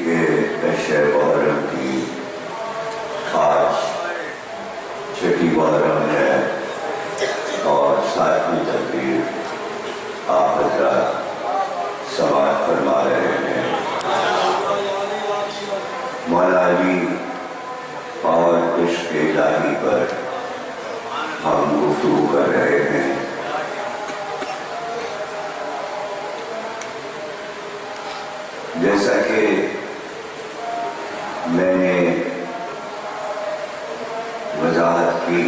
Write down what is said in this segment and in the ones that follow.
کے عشر محرم کی آج چھٹی محرم ہے اور 7ویں تقریب آپ حضرات سماعت فرما رہے ہیں۔ مولا علی اور عشق الہی پر ہم گفتگو کر رہے ہیں۔ جیسا کہ میں نے وضاحت کی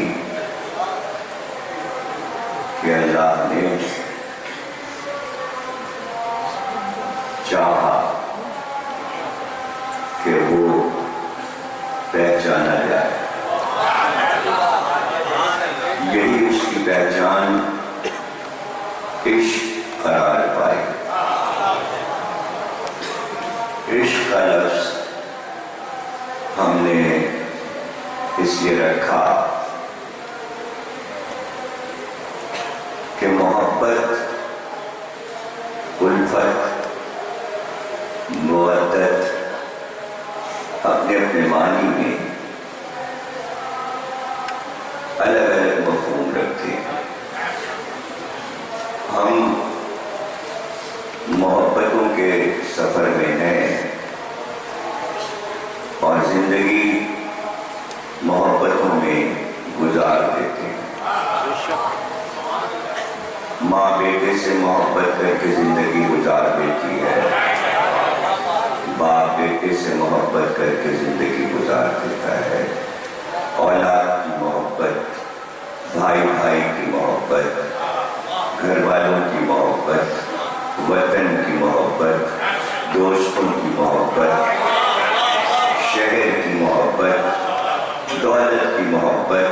کہ اللہ نے چاہا کہ وہ پہچانا جائے، یہی اس کی پہچان عشق قرار پائی۔ عشق کا لفظ ہم نے اس لیے رکھا کہ محبت، الفت، مودت اپنے اپنے معنی میں الگ الگ مفہوم رکھتے ہیں۔ ہم محبتوں کے سفر میں ہیں اور زندگی محبتوں میں گزار دیتے ہیں۔ ماں بیٹے سے محبت کر کے زندگی گزار دیتی ہے، باپ بیٹے سے محبت کر کے زندگی گزار دیتا ہے۔ اولاد کی محبت، بھائی بھائی کی محبت، گھر والوں کی محبت، وطن کی محبت، دوستوں کی محبت، شہر کی محبت، دولت کی محبت،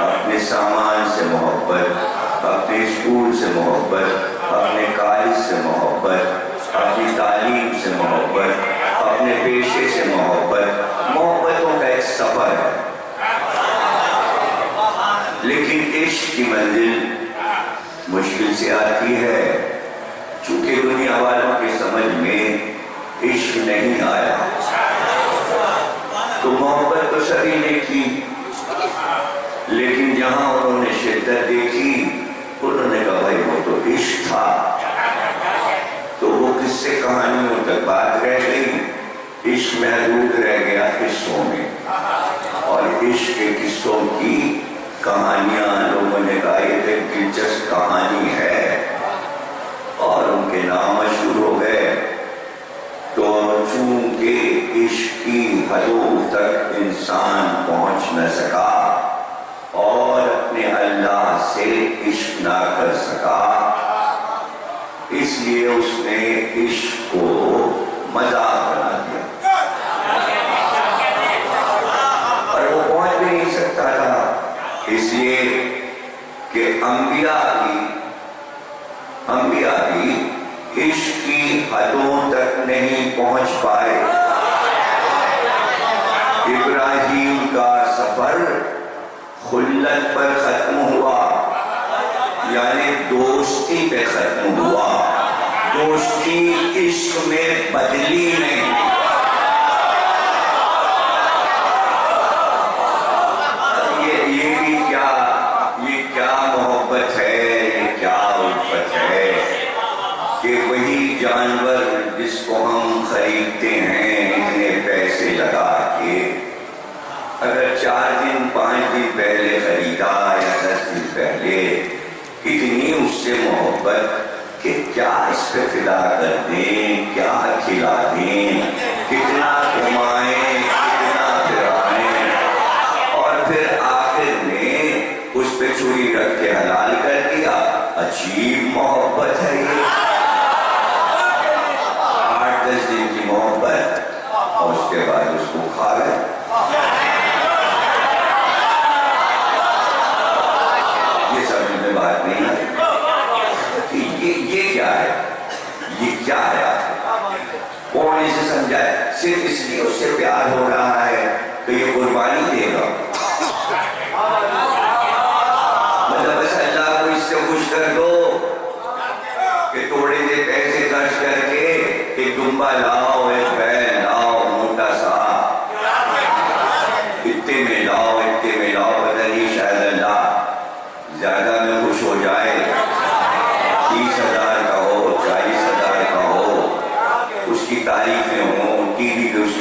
اپنے سامان سے محبت، اپنے اسکول سے محبت، اپنے کالج سے محبت، اپنی تعلیم سے محبت، اپنے پیشے سے محبت۔ محبتوں کا ایک سفر ہے، لیکن عشق کی منزل مشکل سے آتی ہے، چونکہ دنیا والوں کی سمجھ میں عشق نہیں آیا۔ تو محبت تو سبھی نے کی، لیکن جہاں انہوں نے شدت دیکھی انہوں نے کہا بھائی وہ تو عشق تھا، تو وہ قصے کہانیوں تک بات رہ گئی، عشق محدود رہ گیا قصوں میں، اور عشق کے قصوں کی کہانیاں لوگوں نے کہا یہ ایک دلچسپ کہانی ہے، اور ان کے نام مشہور ہو گئے۔ تو چونکہ عشق کی حدوں تک انسان پہنچ نہ سکا اور اپنے اللہ سے عشق نہ کر سکا، اس لیے اس نے عشق کو مذاق بنا دیا، اور وہ پہنچ بھی نہیں سکتا تھا، اس لیے کہ انبیاء بھی عشق کی حدوں تک نہیں پہنچ پائے۔ ابراہیم کا سفر خلت پر ختم ہوا، یعنی دوستی پہ ختم ہوا، دوستی عشق میں بدلی نہیں۔ یہ کیا محبت ہے، یہ کیا الفت ہے کہ وہی جانور جس کو ہم خریدتے ہیں اتنے پیسے لگا کے، اگر 4 دن 5 دن پہلے خریدا یا 10 دن پہلے، اتنی اس سے محبت کہ کیا اس پہ فدا کر دیں، کیا کھلا دیں، کتنا گھمائیں، کتنا پھرائیں، اور پھر آخر میں اس پہ چھری رکھ کے حلال کر دیا۔ عجیب محبت ہے یہ، 8-10 دن کی محبت اور اس کے بعد اس کو کھا گئے۔ یہ سمجھ میں بات نہیں ہے کہ یہ کیا ہے، یہ کیا ہے، کون اسے سمجھائے؟ صرف اس لیے اس سے پیار ہو رہا ہے کہ یہ قربانی دے گا، مطلب بس اللہ کو اس سے خوش کر دو کہ تھوڑے سے پیسے خرچ کر کے ایک دمبا لاؤ، ایک بیل لاؤ،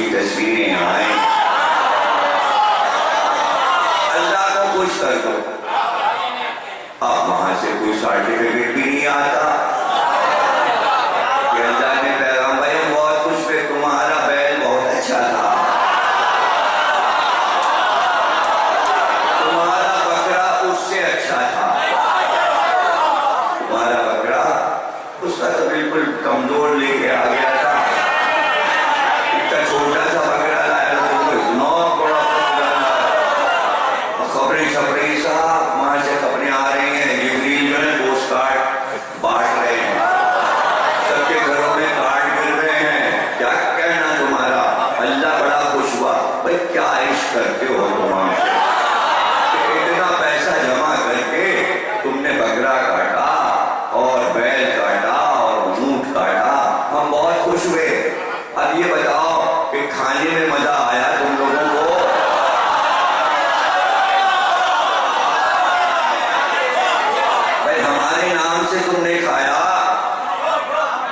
کی تصویریں آئیں. اللہ کو خوش کر دو. اب وہاں سے کوئی سرٹیفکیٹ بھی نہیں آتا کہ اللہ نے پیغام بھائی بہت خوش ہوئے, تمہارا بیل بہت اچھا تھا, تمہارا بکرا اس سے اچھا تھا, تمہارا بکرا اس کا تو بالکل کمزور لے کے آ گیا تھا, اتنا چھوٹا سا بکرا لایا تھا, اتنا بڑا بکرا لایا. خبریں چھپڑی صاحب وہاں سے خبریں آ رہی ہیں, جبریل جو ہے پوسٹ کارڈ بانٹ رہے ہیں, سب کے گھروں میں کارڈ مل رہے ہیں. کیا کہنا تمہارا؟ اللہ بڑا خوش ہوا. بھائی کیا عشق کرتے ہو تم ہم سے, اتنا پیسہ جمع کر کے تم نے بکرا کاٹا اور بیل کاٹا اور اونٹ کاٹا, ہم بہت خوش ہوئے. اب یہ بتاؤ کہ کھانے میں مزہ آیا تم لوگوں کو؟ بھائی ہمارے نام سے تم نے کھایا,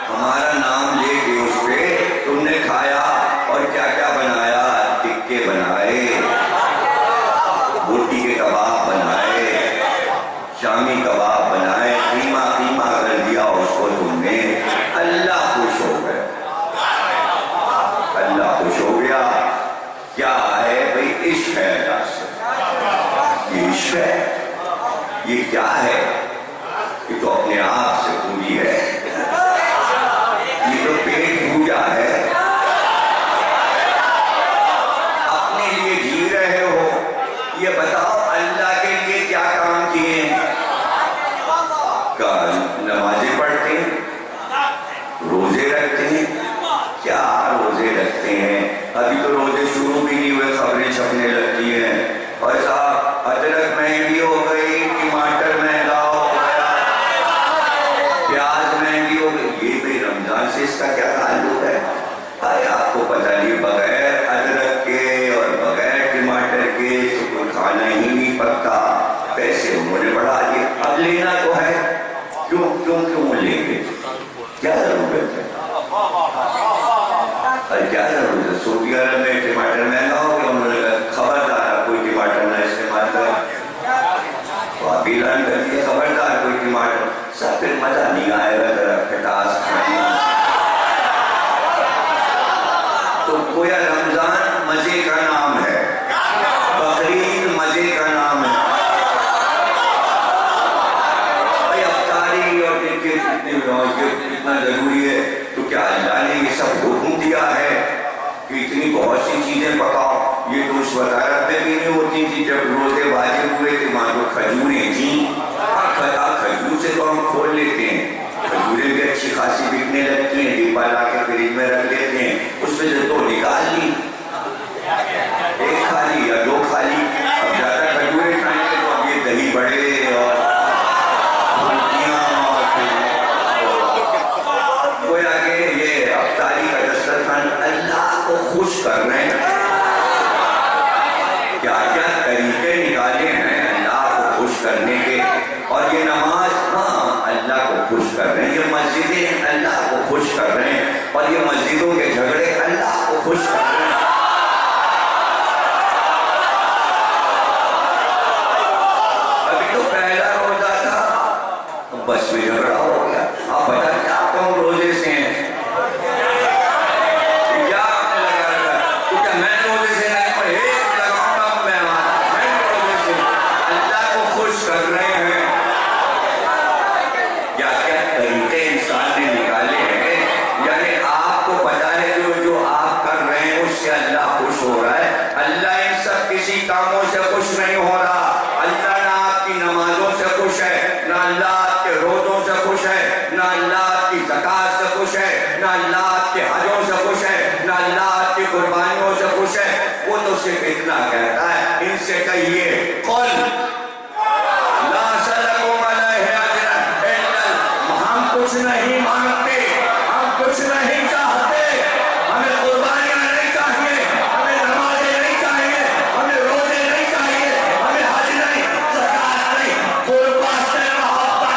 ہمارا نام لے کے اس پہ تم نے کھایا, اور کیا کیا بنایا؟ ٹکے بنائے, بوٹی کے کباب بنائے, شامی کباب بنائے, قیمہ قیمہ کر دیا اس کو تم نے. اللہ خوش ہو گئے, اللہ خوش ہو گیا. کیا ہے بھئی؟ عشق ہے اللہ سے. یہ عشق ہے, یہ کیا ہے؟ یہ تو اپنے آپ سے پوری ہے, یہ تو پیٹ پوجا ہے. اپنے لیے جی رہے ہو, یہ بتاؤ اللہ کے لیے کیا کام کیے ہیں؟ نمازیں پڑھتے ہیں, روزے رکھتے ہیں. کیا روزے رکھتے ہیں؟ ابھی تو روزے شروع بھی نہیں ہوئے, خبریں چھپنے لگتی ہیں. اور صاحب ادرک مہنگی ہو گئی, ٹماٹر مہنگا ہو گیا, پیاز مہنگی ہو گئی. یہ بھی رمضان سے اس کا کیا تعلق ہے؟ ارے آپ کو پتہ نہیں, بغیر ادرک کے اور بغیر ٹماٹر کے تو کوئی کھانا ہی نہیں پکتا. پیسے انہوں نے بڑھا دیے, اب لینا تو ہے, کیوں کیوں کیوں لیں گے؟ کیا ضرورت ہے؟ اور کیا ضرورت ہے؟ سعودی عرب میں ٹماٹر مہنگا ہو گیا, انہوں نے کہا خبردار کوئی ٹماٹر نہ استعمال کرے. تو آپ اعلان کر دیے خبردار کوئی ٹماٹر. سب پھر مزہ نہیں آئے گا ذرا کھٹاس کھانے. تو گویا رمضان مزے کا نام ہے, بقرعید مزے کا نام ہے. بھائی افطاری اور کتنا ضروری ہے, تو کیا اللہ نے یہ سب حکم دیا ہے کہ اتنی بہت سی چیزیں پکاؤ؟ یہ تو اس وزارت میں بھی نہیں ہوتی تھی. جب روزے واجب ہوئے تھے وہاں تو کھجوریں تھیں, کھجور سے تو ہم کھول لیتے ہیں, کھجوریں بھی اچھی خاصی بکنے لگتی ہیں, ڈبہ لا کے فریج میں رکھ لیتے ہیں, اس میں سے دو نکال لی, ایک کھا لی یا دو کھا لی. اب زیادہ کھجوریں کھائیں گے تو اب یہ دہی بڑے اور گویا کہ یہ افطاری کا دسترخوان اللہ کو خوش کر رہے ہیں. کیا کیا طریقے نکالے ہیں اللہ کو خوش کرنے کے. اور یہ نماز, ہاں اللہ کو خوش کر رہے ہیں. یہ مسجدیں اللہ کو خوش کر رہے ہیں, اور یہ مسجدوں کے جھگڑے اللہ کو خوش کر رہے ہیں. ابھی تو پہلا روزہ تھا, بس میں جھگڑا ہو گیا. آپ بتا کیا تم روزے سے ہیں, کیا آپ نے لگا رکھا؟ کیونکہ میں روزے سے نہیں, پر ایک لگاؤں گا میں روزے سے. اللہ کو خوش کر رہے ہیں. کیا کیا طریقے انسان نے نکالے ہیں. یعنی آپ کو پتا ہے جو آپ کر رہے ہیں اس سے اللہ خوش ہو رہا ہے. اللہ ان سب کسی کاموں سے خوش نہیں ہو رہا. اللہ نہ آپ کی نمازوں سے خوش ہے, نہ اللہ آپ کے روزوں سے خوش ہے, نہ اللہ آپ کی زکات سے خوش ہے, نہ اللہ آپ کے حجوں سے خوش ہے, نہ اللہ آپ کی قربانیوں سے خوش ہے. وہ تو صرف اتنا کہتا ہے, ان سے کہیے قل لا اسألکم علیہ اجرا, ہم کچھ نہیں مانگتے, ہم کچھ نہیں چاہتے, ہمیں قربانیاں نہیں چاہیے, ہمیں نمازیں نہیں چاہیے, ہمیں روزے نہیں چاہیے, ہمیں حج نہیں, زکات نہیں, قربان سے محبت.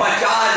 50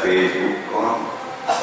Facebook.com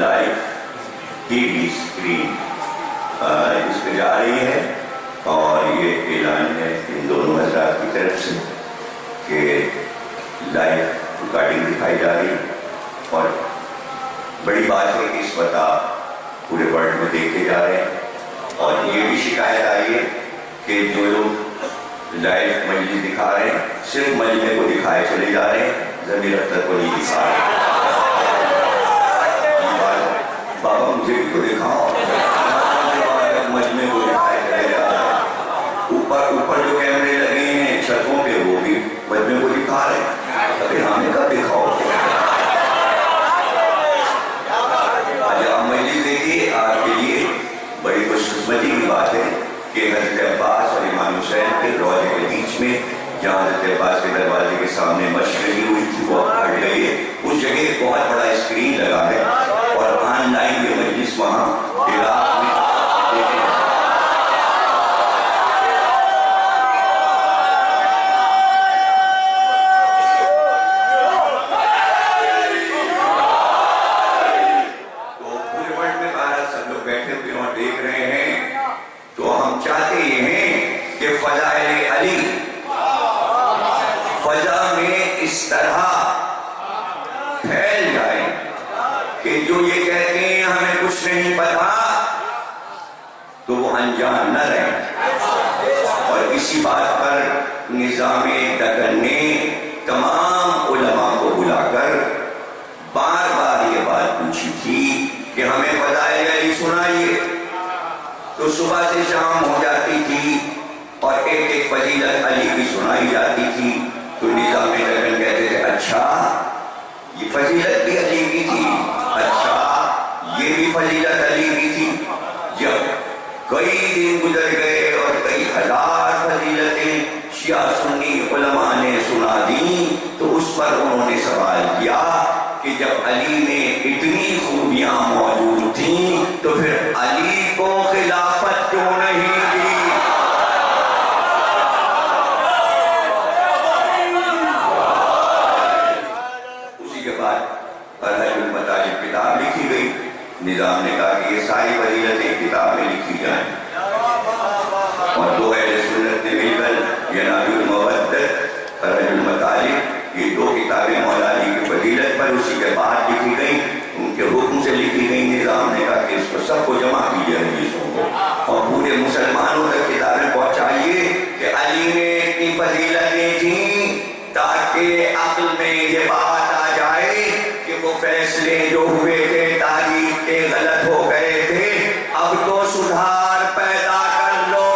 life T V screen اس پہ جا رہی ہے، اور یہ اعلان ہے ان دونوں حضرات کی طرف سے کہ لائف ریکارڈنگ دکھائی جا رہی ہے، اور بڑی بات ہے کہ اس وقت آپ پورے ورلڈ میں دیکھے جا رہے ہیں. اور یہ بھی شکایت آئی ہے کہ جو لوگ لائف مجلس دکھا رہے ہیں صرف مجلے کو دکھائے چلے جا رہے ہیں، ضمیر اختر کو نہیں دکھا رہے. بابا مجھے بھی تو دکھاؤ، مجمے کو دکھائے چلے جا رہے ہیں. اوپر جو کیمرے لگے ہیں چھتوں پہ وہ بھی مجمے کو دکھا رہے ہیں. ابھی ہمیں کب دکھاؤ؟ مجلس دیکھیے، آپ کے لیے بڑی خوش قسمتی کی بات ہے کہ حضرت عباس اور امام حسین کے روضے کے بیچ میں جہاں حضرت عباس کے دروازے کے سامنے مشق لگی ہوئی تھی وہ ہٹ گئی ہے. اس جگہ ایک بہت بڑا اسکرین لگا ہے اور آن لائن یہ مجلس وہاں عراق میں نہیں پتا تو وہ انجان نہ رہے. اور اسی بات پر نظام دکن نے تمام علماء کو بلا کر بار بار یہ بات پوچھی تھی کہ ہمیں فضائل علی سنائیے. تو صبح سے شام ہو جاتی تھی اور ایک ایک فضیلت علی کی سنائی جاتی تھی. تو نظام دکن کہتے تھے اچھا یہ فضیلت بھی علی کی تھی، اچھا یہ بھی فضیلت علی کی تھی. جب کئی دن گزر گئے اور کئی ہزار فضیلتیں شیعہ سنی علماء نے سنا دیں تو اس پر انہوں نے سوال کیا کہ جب علی میں اتنی خوبیاں موجود تھیں تو پھر علی کو خلافت کیوں نہیں دی؟ اسی کے بعد فرحج المطالب کتاب لکھی گئی. نظام نے کہا کہ یہ ساری فضیلتیں کتاب میں لکھی جائیں، اور دو اہل سنت نے مل کر ینابی المودت، فرحج المطالب، یہ دو کتابیں مولا علی کی فضیلت پر اسی کے بعد لکھی گئی. ان کے حکم سے لکھی گئی. نظام نے کہا کہ اس کو سب کو جمع کیجیے حدیثوں کو اور پورے مسلمانوں تک کتابیں پہنچائیے کہ علی میں اتنی فضیلتیں تھیں تاکہ عقل میں یہ بات آ جائے کہ وہ فیصلے جو ہوئے تھے تاریخ کے غلط ہو گئے تھے، اب تو سدھار پیدا کر لو،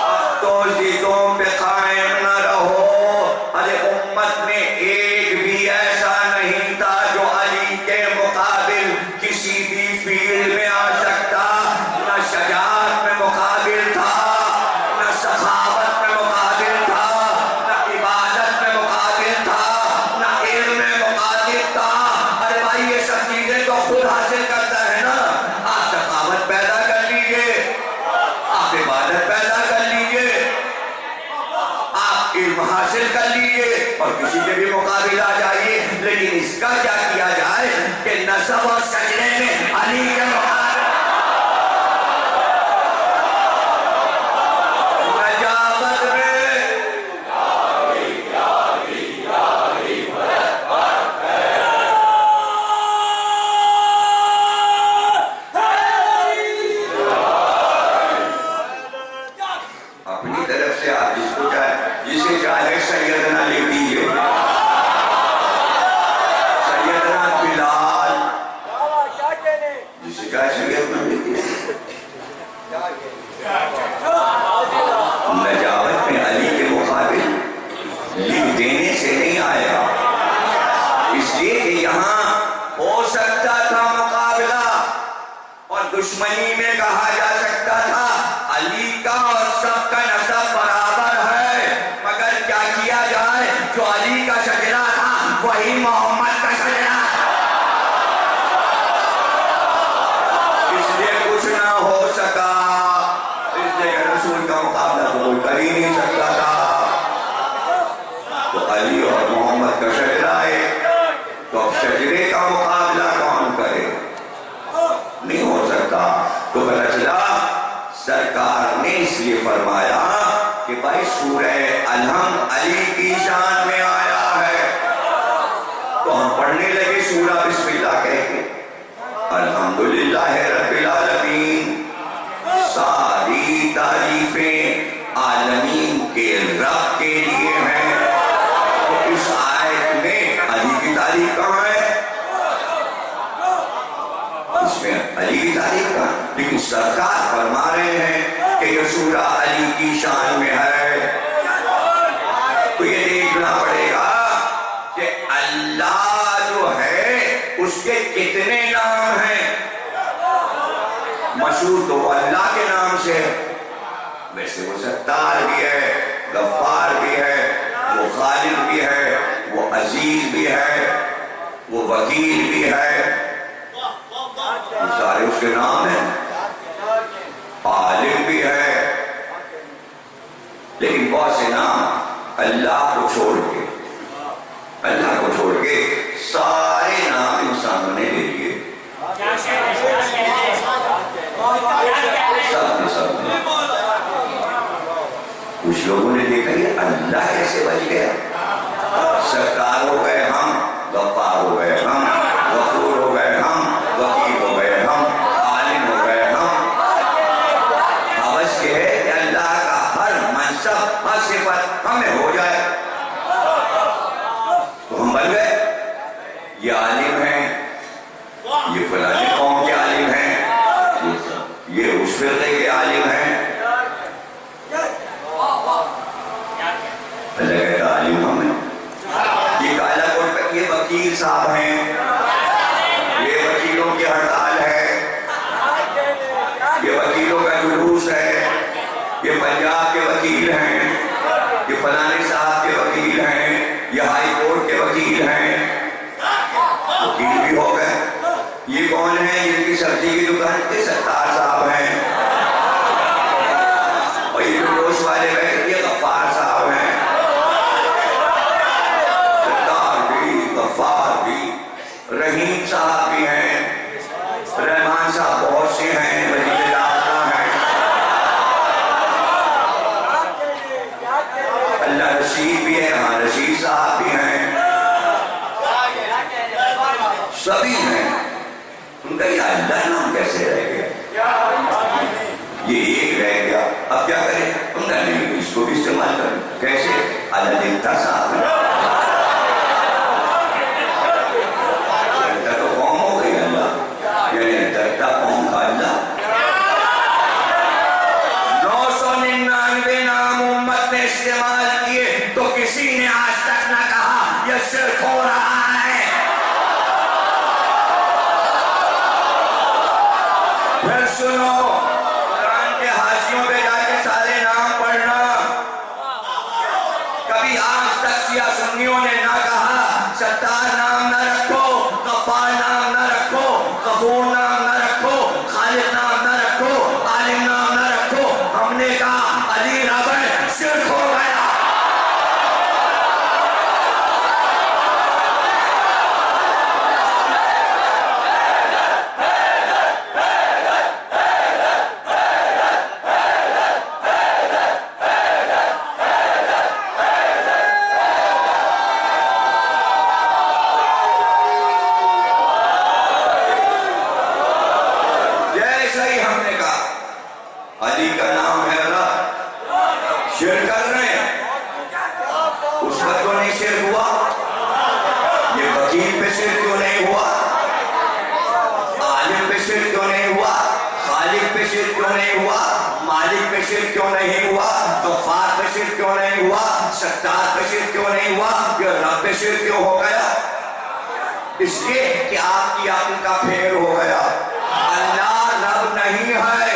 اب تو ضدوں پہ قائم نہ رہو. ارے امت میں ایک بھی ایسا نہیں تھا جو علی کے مقابل کسی بھی فیلڈ میں آ سکتا. نہ شجاعت میں مقابل تھا، نہ سخاوت میں مقابل تھا، نہ عبادت میں مقابل تھا، نہ علم میں مقابل تھا. ارے بھائی یہ سب چیزیں تو خود حاصل کرتا ہے نا. آپ سخاوت پیدا کر لیجئے، آپ عبادت پیدا کر لیجئے، آپ علم حاصل کر لیجئے اور کسی کے بھی مقابل آ جائیے. لیکن اس کا کیا کیا جائے کہ نسب اور سجدے میں علی کے مقابل نجابت میں اپنی طرف سے آپ جس کو جسے چاہے سیدنا لکھ دیجئے، سیدنا بلال، جسے چاہے سیدنا لکھ دیجئے. نجابت میں علی کے مقابل لکھ دینے سے نہیں آئے گا، اس لیے کہ یہاں ہو سکتا تھا مقابلہ اور دشمنی میں کہا جا سکتا تھا علی کا اور سب کا نسب برابر ہے، مگر کیا کیا جائے جو علی کا شجرہ تھا وہی محمد کا شجرہ تھا. اس لیے کچھ نہ ہو سکا، اس لیے رسول کا مقابلہ تو کوئی کر ہی نہیں سکتا تھا. تو علی اور بھائی سورہ الحمد علی کی شان میں آیا ہے، تو ہم پڑھنے لگے سورہ بسم اللہ کہہ کے، الحمدللہ رب العالمین، ساری تعریفیں عالمین کے رب کے لیے ہیں۔ تو اس آیت میں علی کی تعریف کہاں ہے؟ اس میں علی کی تعریف کہاں؟ لیکن سرکار فرما رہے ہیں کہ یہ سورہ علی کی شان میں ہے، تو یہ دیکھنا پڑے گا کہ اللہ جو ہے اس کے کتنے نام ہیں۔ مشہور تو وہ اللہ کے نام سے، ویسے وہ ستار بھی ہے، غفار بھی ہے، وہ خالق بھی ہے، وہ عزیز بھی ہے، وہ وکیل بھی ہے، یہ سارے اس کے نام ہیں، عالم بھی ہے۔ لیکن بہت سے نام اللہ کو چھوڑ کے، اللہ کو چھوڑ کے سارے نام انسانوں نے لے لیے، سب نے کچھ لوگوں نے دیکھا یہ اللہ کیسے بچ گیا، ستار ہو گئے ہم، غفار ہو گئے ہم، غفور ہو گئے ہم، وکیل ہو گئے ہم، عالم ہو گئے ہم۔ حوث یہ ہے کہ اللہ کا ہر منصب، ہر صفت ہمیں ہو جائے، تو ہم بن گئے، یہ عالم ہیں، یہ فلانی قوم کے عالم ہیں، یہ اس فرقے کے عالم ہیں، اللہ کہتا عالم ہم ہیں، یہ کالا کوٹ پہ یہ وکیل صاحب ہیں، یہ وکیلوں کی ہڑتال ہے، یہ وکیلوں کا جلوس ہے، یہ پنجاب کے وکیل ہیں، یہ فلانے صاحب کے وکیل ہیں، یہ ہائی کورٹ کے وکیل ہیں، وکیل بھی ہو گئے۔ یہ کون ہیں؟ جن کی سبزی کی دکان کے ستار صاحب ہیں، اور یہ جو گوشت والے بیٹھے یہ غفار صاحب ہیں، ستار بھی، غفار بھی، رحیم صاحب بھی ہیں، رحمان صاحب بہت سے ہیں، وزیر داخلہ ہیں، اللہ رشید بھی ہے، ہاں رشید صاحب بھی ہیں، سبھی ہیں۔ ان کا یہ اللہ نام کیسے رہ گیا؟ یہ ایک رہ گیا، اب کیا کریں؟ ہم نے نہیں اس کو بھی استعمال کریں، کیسے؟ اللہ دیکھتا صاحب ہے، تو قوم ہو گئی اللہ، یعنی درتا قوم کا اللہ۔ 999 نام امت نے استعمال کیے تو کسی نے آج تک نہ کہا یہ صرف ہو رہا ہے۔ پھر سنو، قرآن کے حاشیوں پہ جا کے سارے نام پڑھنا، کبھی آج تک سیاہ سنیوں نے نہ کہا ستار نام نہ رکھو، غفار نام نہ رکھو، غفور نام نہ رکھو، خالق نام نہ رکھو، عالم نام نہ رکھو، ہم نے کہا علی رب ہے، شرک ہو گیا۔ علی کا نام ہے رب، شرک کر رہے ہیں، اس وقت تو نہیں شرک ہوا، یہ وکیل پہ شرک کیوں نہیں ہوا، عالم پہ شرک کیوں نہیں ہوا، خالق پہ شرک کیوں نہیں ہوا، مالک پہ شرک کیوں نہیں ہوا، غفار پہ شرک کیوں نہیں ہوا، ستار پہ شرک کیوں نہیں ہوا، یہ رب پہ شرک کیوں ہو گیا؟ اس لیے کہ آپ کی عقل کا پھیر ہو گیا۔ اللہ رب نہیں ہے،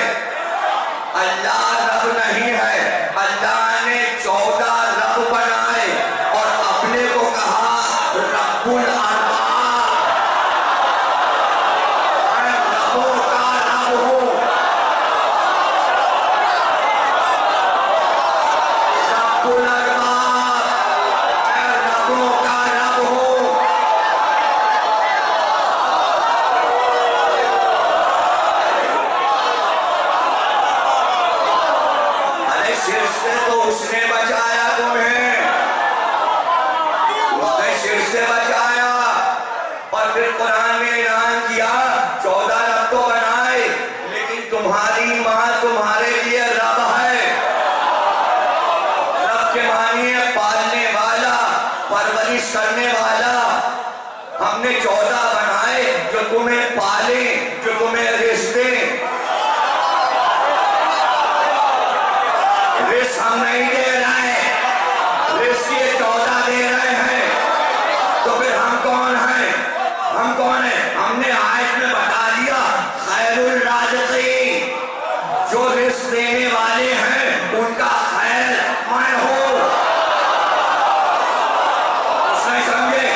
اللہ رب نہیں ہے، اللہ نے 14 رب بنائے اور اپنے کو کہا رب الارباب، میں ربوں کا رب ہوں، رب الارباب، میں ربوں کا رب ہوں۔ کے معنی ہے پالنے والا، پرورش کرنے والا۔ ہم نے 14 بنائے جو تمہیں پالیں، جو تمہیں رزق دیں۔ رزق ہم نہیں دے رہے، رزق یہ 14 دے رہے ہیں۔ تو پھر ہم کون ہیں؟ ہم کون ہیں؟ ہم نے آیت میں بتا دیا خیر الرازقین، جو رزق دینے والے ہیں ان کا خیر میں ہوں۔ اس نے سمجھے؟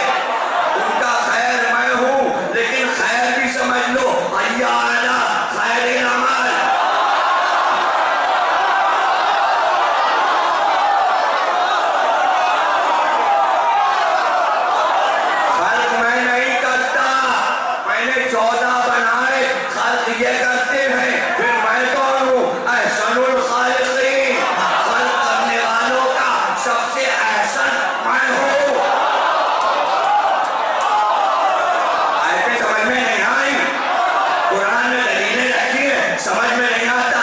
ان کا خیر میں ہوں، لیکن خیر بھی سمجھ لو حیا علی خیر العمل۔ خلق میں نہیں کرتا، میں نے 14 بنائے، خلق یہ کرتے ہیں، پھر میں کون ہوں؟ احسن الخالقین، خلق کرنے والوں کا سب سے احسن میں ہوں۔ آیتیں سمجھ میں نہیں آئی؟ قرآن میں دلیلیں رکھی ہیں، سمجھ میں نہیں آتا۔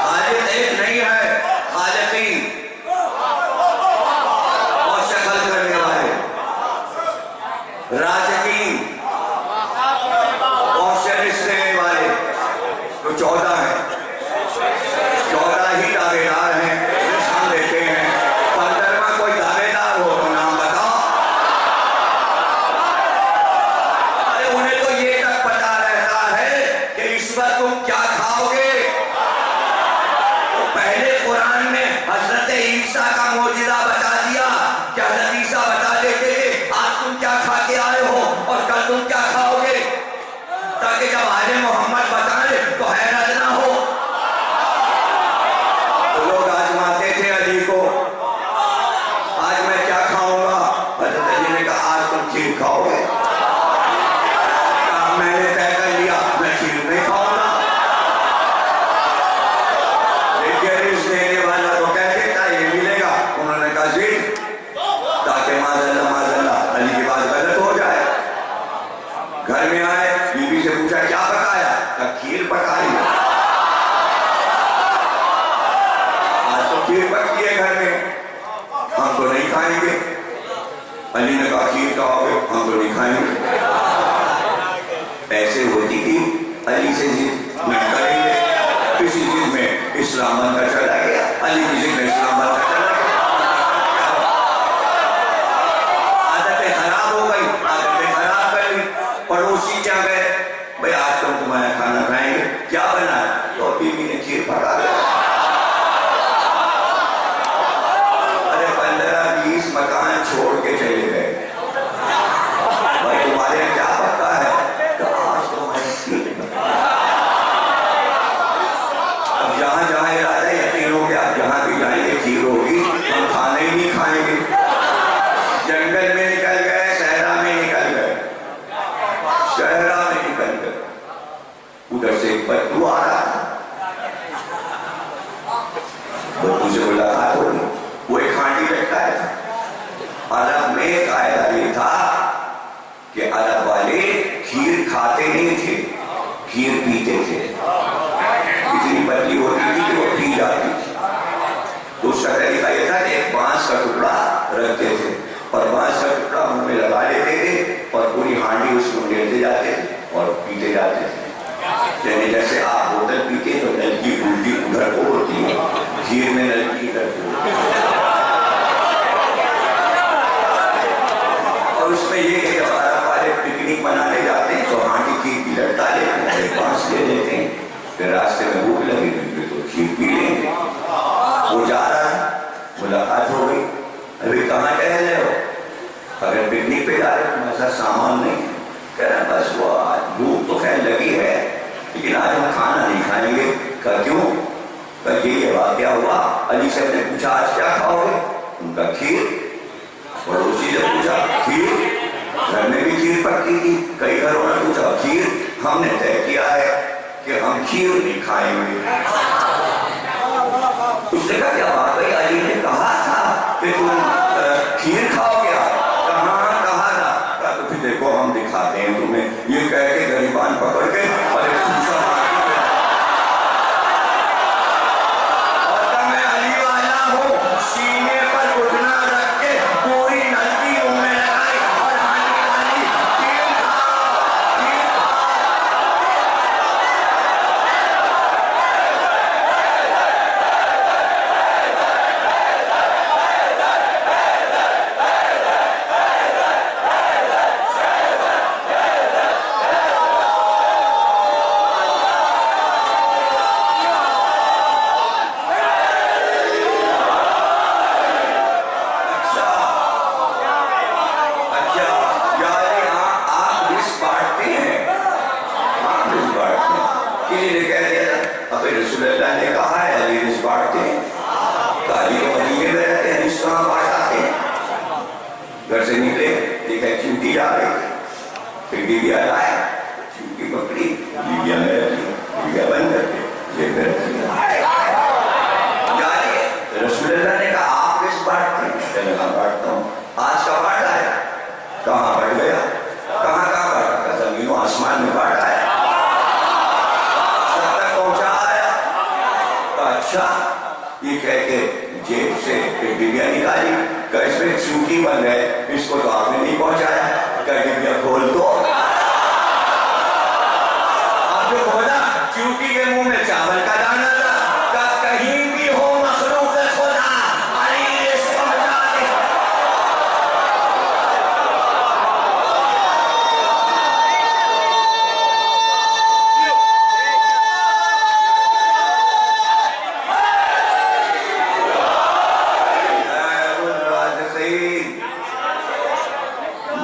خالق ایک نہیں ہے، خالقین اور شکل کرنے والے، رازقین اور سے رزق دینے والے، تو 14 ہیں۔ 14 ہی دعوے دار ہیں، رزق ہم دیتے ہیں۔ 15واں کوئی دعوے دار ہو تو نام بتاؤ۔ ارے انہیں تو یہ تک پتا رہتا ہے کہ اس وقت تم کیا کھاؤ گے۔ تو پہلے قرآن میں حضرت عیسیٰ کا معجزہ بتا دیا کہ حضرت عیسیٰ بتا دیتے کہ آج تم کیا کھا کے آئے ہو اور کل تم کیا کھاؤ گے، تاکہ جب آل محمد بتائیں تو حیرت نہ ہو۔ تو لوگ آزماتے تھے علی کو، آج میں کیا کھاؤں گا؟ حضرت علی نے کہا آج تم کھیر کھاؤ گے۔ کہا میں نے طے کر لیا میں کھیر نہیں کھاؤں گا۔ لیکن رزق دینے والا تو کہہ دیتا یہ ملے گا۔ انہوں نے کہا جی، تاکہ معاذ اللہ علی کی بات غلط ہو جائے۔ گھر میں آئے، بیوی سے پوچھا کیا پکایا؟ کہا کھیر پکائی۔ آج تو کھیر پکی ہے گھر میں، ہم تو نہیں کھائیں گے۔ علی نے کہا کھیر کھاؤ گے؟ ہم تو نہیں کھائیں گے۔ ایسے ہوتی تھی علی سے ضد نہیں کریں گے۔ کسی چیز میں اسلام بنتا چلا گیا، علی کی ضد میں اسلام بنتا چلا گیا۔ عادتیں خراب ہو گئی، عادتیں خراب کر لی۔ پڑوسی کیا گئے، بھئی آج تم تمہارا کھانا کھائیں گے، کیا بنا ہے؟ تو بیوی نے کھیر پکا دیا۔ ارے 15-20 مکان چھوڑ کے چلے گئے۔ بھائی تمہارے یہاں کیا پکا ہے؟ تو آج تمہاری کھیر پکا۔ اب جہاں جہاں ارادہ یقین ہو گیا، جہاں بھی جائیں گے کھیر ہوگی، ہم کھانا ہی نہیں کھائیں گے۔ جنگل میں نکل گئے، صحرا میں نکل گئے، صحرا میں نکل گئے، ادھر سے ایک بدبو آ رہا تھا۔ بدبو سے ملاقات ہو گئی، وہ ایک ہانڈی لٹکایا تھا۔ عرب میں قاعدہ یہ تھا کہ عرب والے کھیر کھاتے نہیں تھے، کھیر پیتے تھے۔ اتنی پتلی ہوتی تھی کہ وہ پی جاتی تھی۔ تو اس کا طریقہ یہ تھا کہ ایک بانس کا ٹکڑا رکھتے تھے اور بانس کا ٹکڑا منہ میں لگا لیتے تھے اور پوری ہانڈی اس کو لیتے جاتے اور پیتے جاتے تھے۔ یعنی جیسے آپ بوتل پیتے تو نلکی الٹی ادھر کو ہوتی ہے، کھیر میں نلکی ادھر کو ہوتی ہے۔ اور اس میں یہ کہ جب عرب والے پکنک منانے جاتے ہیں تو ہانڈی کھیر کی لٹکا لیتے ہیں، ایک بانس لے لیتے ہیں، پھر راستے میں بھوک لگی ہوئی تو کھیر پی لیں گے۔ وہ جا رہا ہے، ملاقات ہو گئی، ابھی کہاں ٹہل رہے ہو؟ اگر پکنک پہ جا رہے ہو ایسا سامان نہیں ہے، کہہ رہا بس وہ آج بھوک تو خیر لگی ہے لیکن آج ہم کھانا نہیں کھائیں گے۔ کہا کیوں؟ کہا یہ واقعہ ہوا، علی سے نے پوچھا آج کیا کھاؤ گے؟ ان کا کھیر۔ پڑوسی سے پوچھا کھیر؟ گھر میں بھی کھیر پکی تھی، کئی گھروں نے پوچھا کھیر؟ ہم نے طے کیا ہے کہ ہم کھیر نہیں کھائیں گے۔ اس نے کہا کیا واقعی علی نے کہا تھا کہ تم کھیر کھاؤ گے؟ کہاں کہا تھا؟ کہا تو پھر دیکھو ہم دکھاتے ہیں تمہیں۔ یہ کہہ کے غریبان پکڑ کے اور ایک دوسرا اور کہا میں علی والا پھر ڈبیا لائے چونکی پکڑی ڈبیا میں رکھی ڈبیا بند کر کے جیب میں رکھ دیا رسول اللہ نے کہا آپ کس بانٹتے ہیں؟ میں کہا بانٹتا ہوں آج کا بانٹ آیا کہاں بڑھ گیا کہاں بانٹا زمین و آسمان میں بانٹ آیا سب تک پہنچا آیا اچھا یہ کہہ کے جیب سے ایک ڈبیا نکالی کہ اس میں چونکی بند ہے اس کو تو آپ نے نہیں پہنچایا کہ ڈبیا کھول دو اب جو کھولا چونکی کے منہ میں چاول کا دانا تھا کہ کہیں بھی ہو مخلوق خدا ارے اس کو بتا دے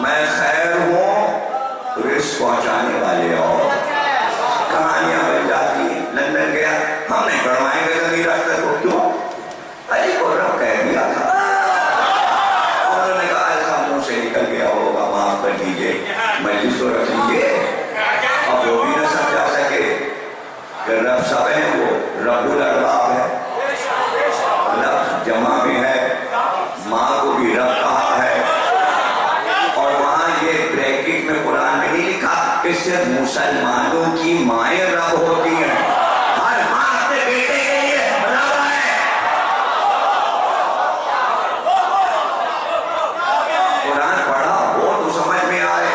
میں خیر ہوں رزق پہنچانے والے اور کہانیاں بن جاتی ہیں لندن گیا ہم نے بڑھوائیں گے زمین اختر کو کیوں علی کو رب کہہ دیا تھا انہوں نے کہا ایسا منہ سے نکل گیا ہوگا معاف کر دیجئے مجلس تو رکھ لیجئے اب وہ بھی نہ سمجھا سکے کہ رب سب ہے وہ رب الارباب ہے رب جمع میں ہے ماں کو بھی رب کہا ہے اور وہاں یہ بریکٹ میں قرآن میں نہیں لکھا کہ صرف مسلمانوں کی مائیں رب ہوتی ہیں ہر ماں اپنے بیٹے کے لیے رب ہے قرآن پڑھا وہ تو سمجھ میں آئے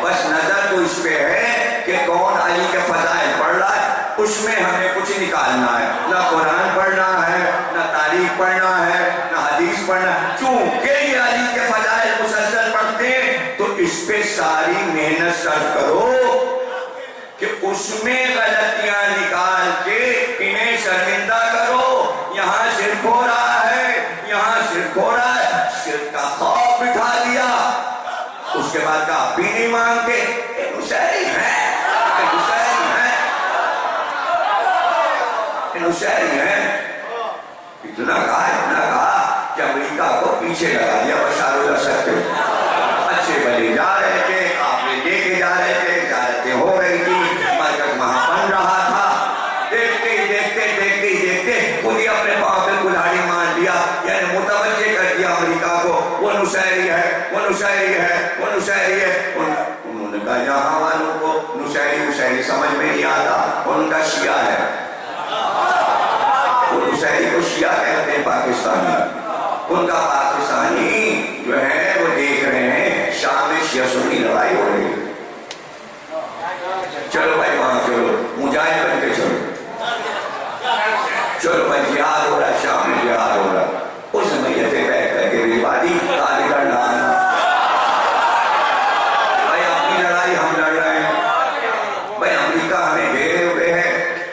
بس نظر تو اس پہ ہے کہ کون علی کے فضائل پڑھ رہا ہے اس میں ہمیں کچھ نکالنا ہے نہ قرآن پڑھنا ہے نہ تاریخ پڑھنا ہے نہ حدیث پڑھنا ہے چونکہ یہ علی کے فضائل مسلسل پڑھتے ہیں تو اس پہ ساری محنت صرف کرو کہ اس میں غلطیاں نکال کے انہیں شرمندہ کرو یہاں شرک ہو رہا ہے یہاں شرک ہو رہا ہے شرک کا خوف بٹھا دیا اس کے بعد کہا آپ بھی نہیں مانگتے ایک نشہری ہے ایک نشہری ہے ایک نشہری ہے اتنا کہا کہ امریکہ کو پیچھے لگا دیا بشار الاسد کے اچھے بھلے جا رہے تھے آپ نے لے کے جا رہے تھے زیارتیں ہو رہی تھی مرکز وہاں بن رہا تھا دیکھتے ہی دیکھتے خود ہی اپنے پاؤں پہ کلاڑی مار دیا یعنی متوجہ کر دیا امریکہ کو وہ نشہری ہے وہ نشہری ہے وہ نشہری ہے انہوں نے کہا یہاں والوں کو نشہری سمجھ میں نہیں آتا ان کا شیعہ ہے وہ نشہری کو شیعہ کہتے ہیں پاکستانی ان کا پاکستانی جو ہے وہ دیکھ رہے ہیں شام میں شیعہ سنی لڑائی ہو رہی ہے چلو بھائی وہاں چلو مجاہد بن کے چلو بھائی جہاد ہو رہا ہے شام میں جہاد ہو رہا ہے اس میتیں بیٹھ کر کے وادی تالی لڑنا آنا بھائی اپنی لڑائی ہم لڑ رہے ہیں بھائی امریکہ ہمیں گھیرے ہوئے ہے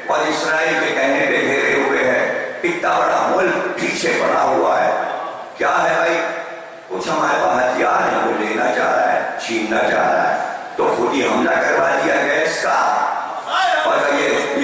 اور اسرائیل کے کہنے پہ گھیرے ہوئے ہے اتنا بڑا ملک پیچھے پڑا ہوا ہے کیا ہے بھائی کچھ ہمارے پاس ہتھیار ہے وہ لینا چاہ رہا ہے چھیننا چاہ رہا ہے تو خود ہی حملہ کروا دیا گیس کا اور یہ